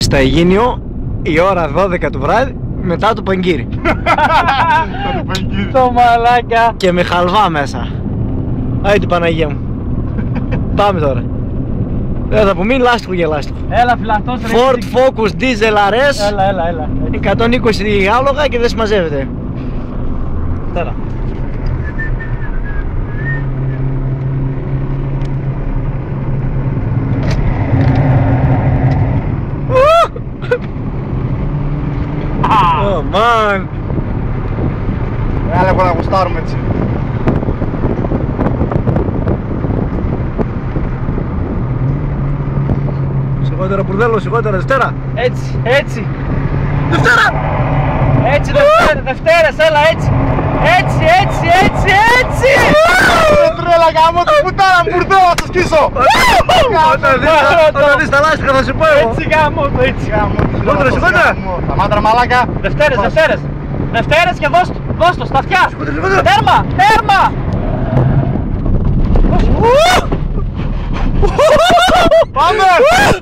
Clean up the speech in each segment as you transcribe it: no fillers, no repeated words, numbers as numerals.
στα Αιγίνιο η ώρα 12 του βράδυ μετά το Πανγκύρι. Το μαλάκα. Και με χαλβά μέσα. Άι την Παναγία μου. Πάμε τώρα. Δεν θα πω μην λάστιχο για λάστιχο. Έλα φυλαχτός ρε. Ford Focus Diesel RS. Έλα. 120 άλογα και δεν συμμαζεύεται. Τώρα. Oh man. Έλα εγώ να γουστάρουμε έτσι. Σιγότερα μπουρδέλο, σιγότερα Δευτέρα. Έτσι. Δευτέρα! Έτσι Δευτέρες, έλα έτσι. Έτσι. Τρέλα γάμο το πουτάρα μου, μπουρδέλο να το σκίσω. Όταν δεις τα λάστιχα θα σε πω εγώ. Έτσι γάμο το, έτσι. Σιγότερα. Σταμάτα μαλάκα. Δευτέρες και δώσ' το στα αυτιά. Τέρμα. Πάμε!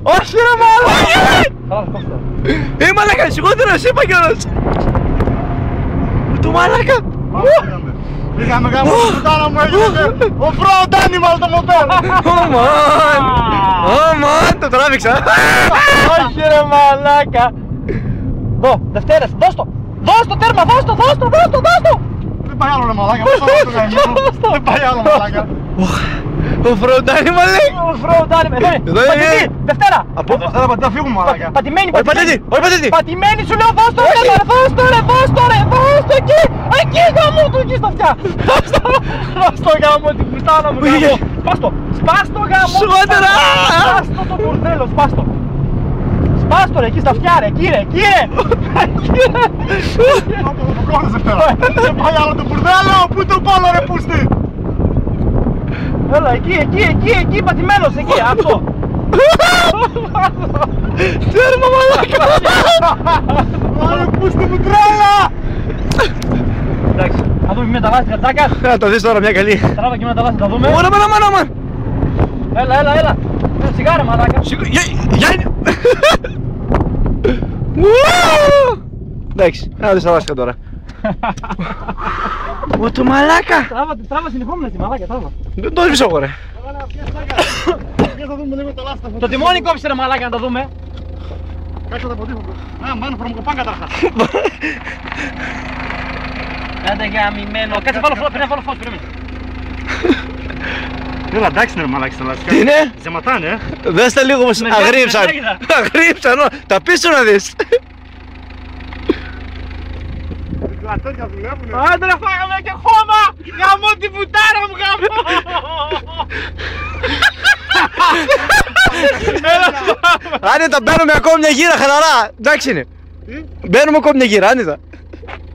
Όχι ρε μαλάκα! Μαλάκα, σιγότερα, εσύ είπα κιόλας! Του μαλάκα! Πήγαμε γάμο το πουτάρα μου, έγινε off-road animal το μοτέλ! Man, το τράβηξα! Όχι ρε μαλάκα. Δευτέρες, δώσ' το τέρμα, δώσ' το. Δεν πάει άλλο ρε μαλάκα, δεν πάει άλλο μαλάκα. Off-road animal λέει! Off-road animal, πατητή, Δευτέρα. Θα φύγουμε μαλάκα. Πατημένη, Όχι πατήτη! πατημένη σου λέω, δώσ' το εκεί γάμο του, εκεί στα αυτιά. Δώσ' το γάμο την κουστάνα μου, γάμο. Σπάς το γάμο. Σιγότερα! Σπάς το μπουρδέλο, σπάς το ρε, εκεί στα αυτιά ρε, εκεί ρε. Το κόβεις Δευτέρα. Δεν πάει άλλο το μπουρδέλο, πού το πόλο ρε πούστη. Έλα, εκεί, πατημένος, εκεί, αυτό. Τέρμα μαλάκα! Άρα πούστη μου τρέλα. Εντάξει, θα δούμε με τα λάστιχα τσάκας. Θα το δεις τώρα μια καλή. Τράβα και με τα λάστιχα, θα δούμε. Μάνα! Έλα. Σιγάρα μαλάκα. Γιάννη! Εντάξει, θα δεις τα λάστιχα τώρα. Ω το μαλάκα! Τράβα συνεχόμενα τη μαλάκα, τράβα. Δεν το έσβησα εγώ ρε. Θα δούμε λίγο τα λάστα. Το τιμόνι κόψε ρε μαλάκα να το δούμε. Κάτσε τα ποτίχω. Μάνο φρομοκοπάν καταρχάς. Άντε γαμημένο. Κάτσε πρέπει να βάλω φως, περίμενε. Έλα εντάξει είναι ρε μαλάκι στα λάστιχα. Τι είναι? Ζεματάνε Δες τα λίγο όμως αγρίεψαν. Αγρίεψαν, τα πίσω να δεις. Κλατέρια δουλεύουνε. Άντε φάγαμε και χώμα. Γαμώ την πουτάρα μου γαμώ. Άνετα μπαίνουμε ακόμη μια γύρα χαλαρά. Εντάξει είναι. Μπαίνουμε ακόμη μια γύρα, άνετα.